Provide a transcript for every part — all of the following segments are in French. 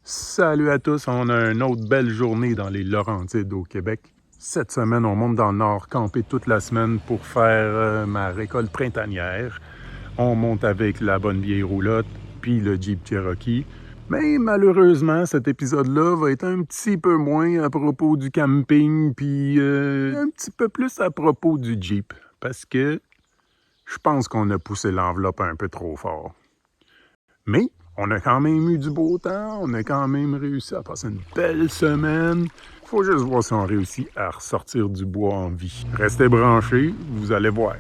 Salut à tous, on a une autre belle journée dans les Laurentides au Québec. Cette semaine, on monte dans le nord, camper toute la semaine pour faire ma récolte printanière. On monte avec la bonne vieille roulotte, puis le Jeep Cherokee. Mais malheureusement, cet épisode-là va être un petit peu moins à propos du camping, puis un petit peu plus à propos du Jeep. Parce que je pense qu'on a poussé l'enveloppe un peu trop fort. Mais on a quand même eu du beau temps, on a quand même réussi à passer une belle semaine. Faut juste voir si on réussit à ressortir du bois en vie. Restez branchés, vous allez voir.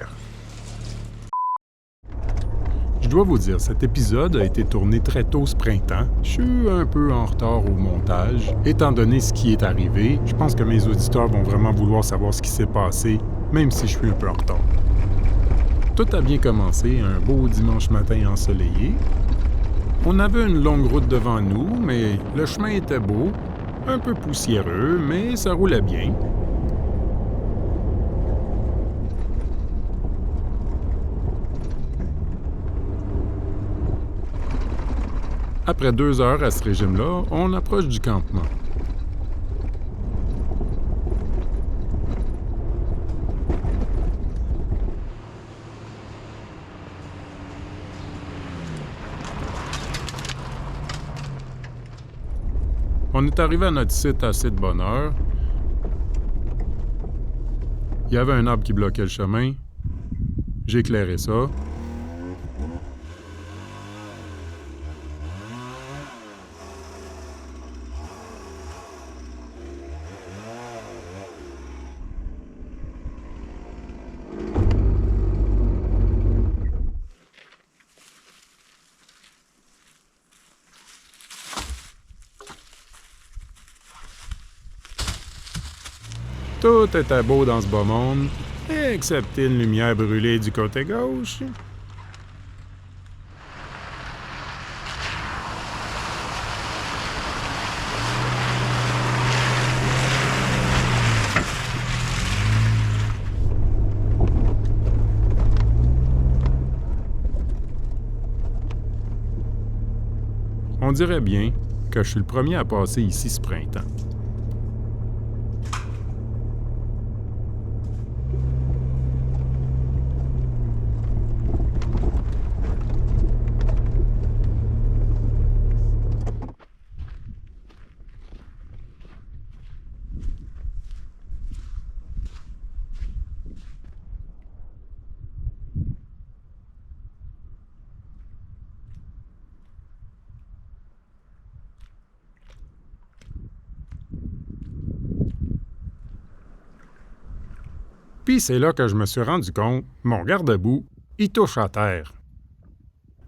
Je dois vous dire, cet épisode a été tourné très tôt ce printemps. Je suis un peu en retard au montage. Étant donné ce qui est arrivé, je pense que mes auditeurs vont vraiment vouloir savoir ce qui s'est passé, même si je suis un peu en retard. Tout a bien commencé un beau dimanche matin ensoleillé. On avait une longue route devant nous, mais le chemin était beau, un peu poussiéreux, mais ça roulait bien. Après 2 heures à ce régime-là, on approche du campement. On est arrivé à notre site assez de bonne heure. Il y avait un arbre qui bloquait le chemin. J'ai éclairé ça. Tout était beau dans ce beau monde, excepté une lumière brûlée du côté gauche. On dirait bien que je suis le premier à passer ici ce printemps. Puis c'est là que je me suis rendu compte, mon garde-boue, il touche à terre.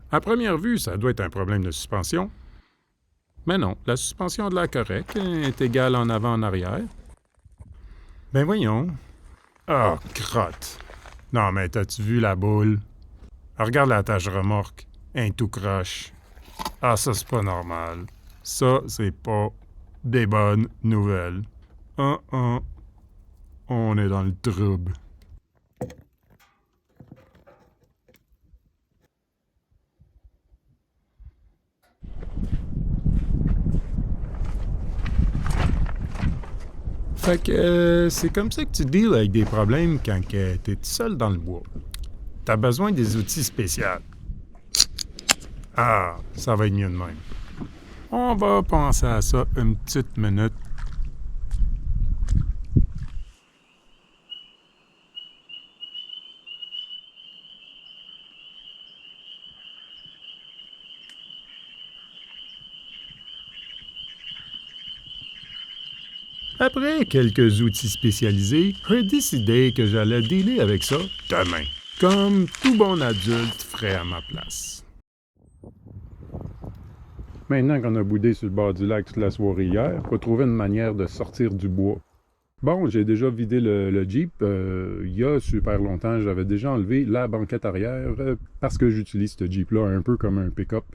À première vue, ça doit être un problème de suspension. Mais non, la suspension a de l'air correcte, est égale en avant en arrière. Ben voyons. Oh, crotte. Non, mais t'as-tu vu la boule? Regarde la tâche remorque. Un tout croche. Ah, ça, c'est pas normal. Ça, c'est pas des bonnes nouvelles. On est dans le trouble. Fait que c'est comme ça que tu deals avec des problèmes quand t'es tout seul dans le bois. T'as besoin des outils spéciaux. Ah, ça va être mieux de même. On va penser à ça une petite minute. Après quelques outils spécialisés, j'ai décidé que j'allais dealer avec ça demain, comme tout bon adulte ferait à ma place. Maintenant qu'on a boudé sur le bord du lac toute la soirée hier, faut trouver une manière de sortir du bois. Bon, j'ai déjà vidé le Jeep. Il y a super longtemps, j'avais déjà enlevé la banquette arrière parce que j'utilise ce Jeep-là un peu comme un pick-up.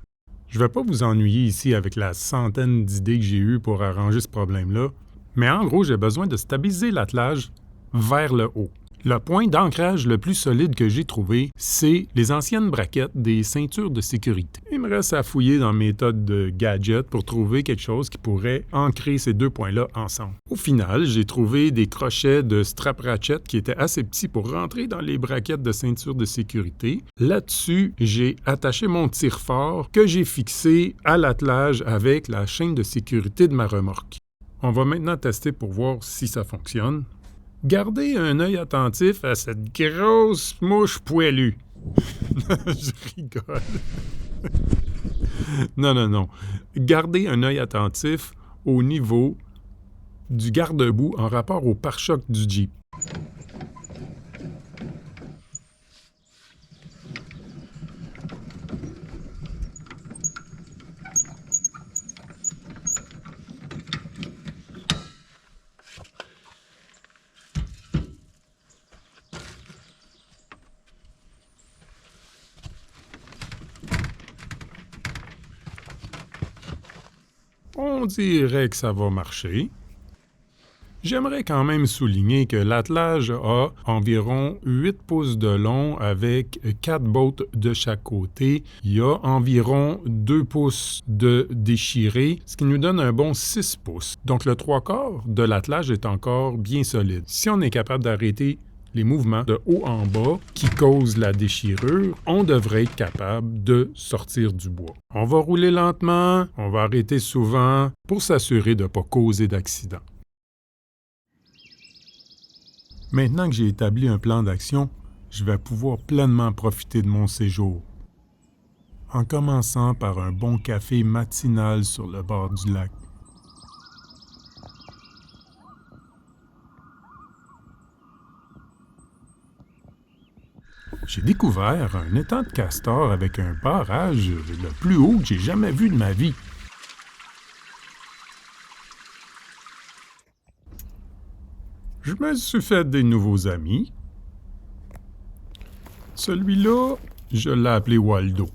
Je vais pas vous ennuyer ici avec la centaine d'idées que j'ai eues pour arranger ce problème-là, mais en gros, j'ai besoin de stabiliser l'attelage vers le haut. Le point d'ancrage le plus solide que j'ai trouvé, c'est les anciennes braquettes des ceintures de sécurité. Il me reste à fouiller dans mes tas de gadgets pour trouver quelque chose qui pourrait ancrer ces deux points-là ensemble. Au final, j'ai trouvé des crochets de strap ratchet qui étaient assez petits pour rentrer dans les braquettes de ceinture de sécurité. Là-dessus, j'ai attaché mon tire-fort que j'ai fixé à l'attelage avec la chaîne de sécurité de ma remorque. On va maintenant tester pour voir si ça fonctionne. Gardez un œil attentif à cette grosse mouche poilue. Je rigole. Non. Gardez un œil attentif au niveau du garde-boue en rapport au pare-choc du Jeep. On dirait que ça va marcher. J'aimerais quand même souligner que l'attelage a environ 8 pouces de long avec 4 bottes de chaque côté. Il y a environ 2 pouces de déchiré, ce qui nous donne un bon 6 pouces. Donc le 3/4 de l'attelage est encore bien solide. Si on est capable d'arrêter les mouvements de haut en bas qui causent la déchirure, on devrait être capable de sortir du bois. On va rouler lentement, on va arrêter souvent pour s'assurer de ne pas causer d'accident. Maintenant que j'ai établi un plan d'action, je vais pouvoir pleinement profiter de mon séjour. En commençant par un bon café matinal sur le bord du lac. J'ai découvert un étang de castor avec un barrage le plus haut que j'ai jamais vu de ma vie. Je me suis fait des nouveaux amis. Celui-là, je l'ai appelé Waldo.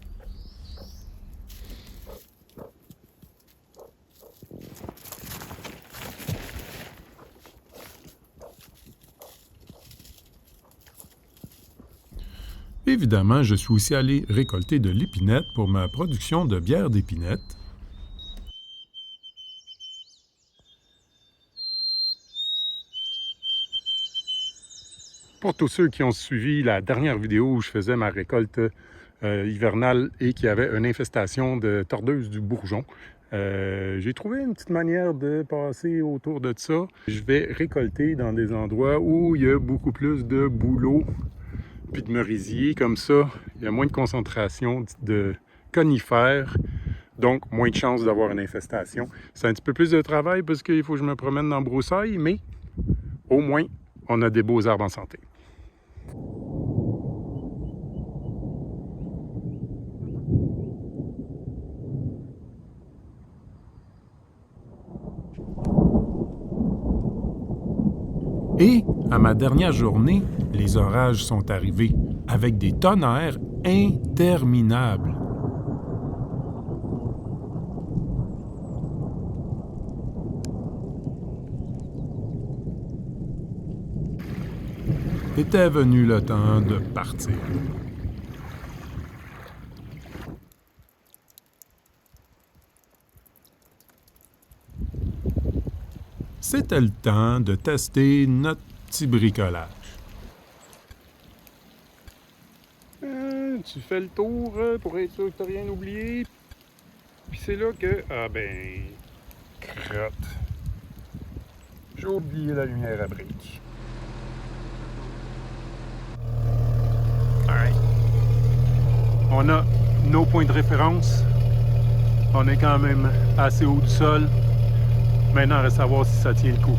Évidemment, je suis aussi allé récolter de l'épinette pour ma production de bière d'épinette. Pour tous ceux qui ont suivi la dernière vidéo où je faisais ma récolte hivernale et qui avait une infestation de tordeuses du bourgeon, j'ai trouvé une petite manière de passer autour de ça. Je vais récolter dans des endroits où il y a beaucoup plus de bouleaux puis de merisiers. Comme ça, il y a moins de concentration de conifères, donc moins de chances d'avoir une infestation. C'est un petit peu plus de travail parce qu'il faut que je me promène dans le broussailles, mais au moins, on a des beaux arbres en santé. Et, à ma dernière journée, les orages sont arrivés, avec des tonnerres interminables. Était venu le temps de partir. C'était le temps de tester notre petit bricolage. Tu fais le tour pour être sûr que tu n'as rien oublié. Puis c'est là que... Ah ben... Crotte. J'ai oublié la lumière à briques. Alright. On a nos points de référence. On est quand même assez haut du sol. Maintenant, on reste à savoir si ça tient le coup.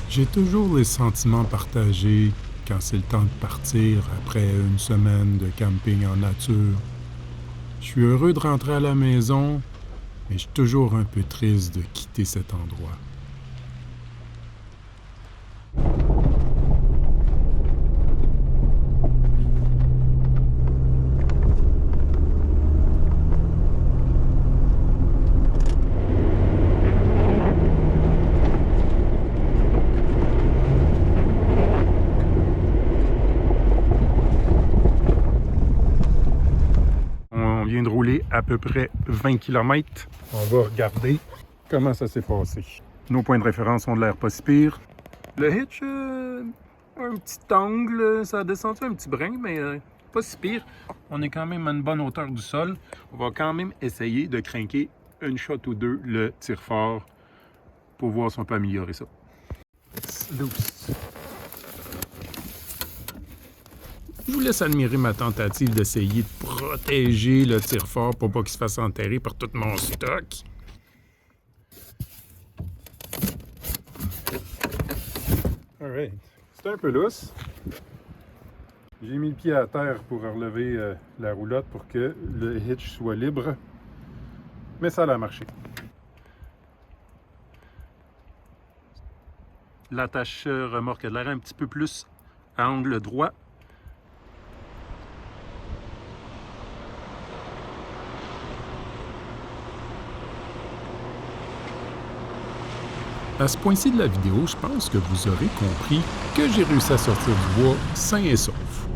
J'ai toujours les sentiments partagés quand c'est le temps de partir après une semaine de camping en nature. Je suis heureux de rentrer à la maison, mais je suis toujours un peu triste de quitter cet endroit. On vient de rouler à peu près 20 km. On va regarder comment ça s'est passé. Nos points de référence ont de l'air pas si pire. Le hitch, un petit angle, ça a descendu un petit brin, mais pas si pire. On est quand même à une bonne hauteur du sol. On va quand même essayer de crinquer une shot ou deux le tire-fort pour voir si on peut améliorer ça. Loose. Je vous laisse admirer ma tentative d'essayer de protéger le tire-fort pour pas qu'il se fasse enterrer par tout mon stock. Alright. C'est un peu lousse. J'ai mis le pied à terre pour relever la roulotte pour que le hitch soit libre. Mais ça a marché. L'attache remorque a l'air un petit peu plus à angle droit. À ce point-ci de la vidéo, je pense que vous aurez compris que j'ai réussi à sortir du bois sain et sauf.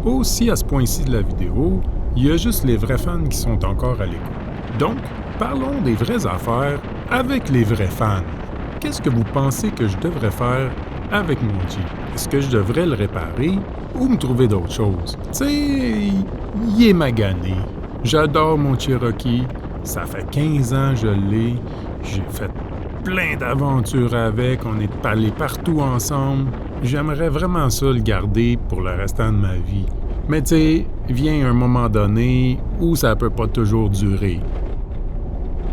Aussi, à ce point-ci de la vidéo, il y a juste les vrais fans qui sont encore à l'écoute. Donc, parlons des vraies affaires avec les vrais fans. Qu'est-ce que vous pensez que je devrais faire avec mon Jeep? Est-ce que je devrais le réparer ou me trouver d'autres choses? Tu sais, il est magané. J'adore mon Cherokee. Ça fait 15 ans que je l'ai. J'ai fait plein d'aventures avec. On est allés partout ensemble. J'aimerais vraiment ça le garder pour le restant de ma vie. Mais tu sais, vient un moment donné où ça peut pas toujours durer.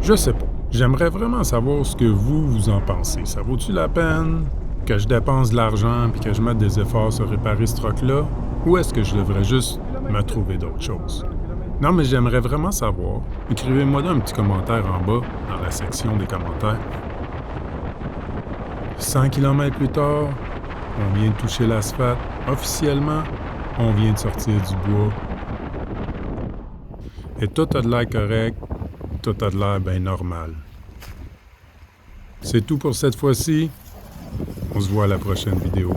Je sais pas. J'aimerais vraiment savoir ce que vous en pensez. Ça vaut-tu la peine que je dépense de l'argent et que je mette des efforts sur réparer ce truck-là? Ou est-ce que je devrais juste me trouver d'autres choses? Non, mais j'aimerais vraiment savoir. Écrivez-moi un petit commentaire en bas, dans la section des commentaires. 100 km plus tard, on vient de toucher l'asphalte. Officiellement, on vient de sortir du bois. Et tout a de l'air correct, tout a de l'air bien normal. C'est tout pour cette fois-ci. On se voit à la prochaine vidéo.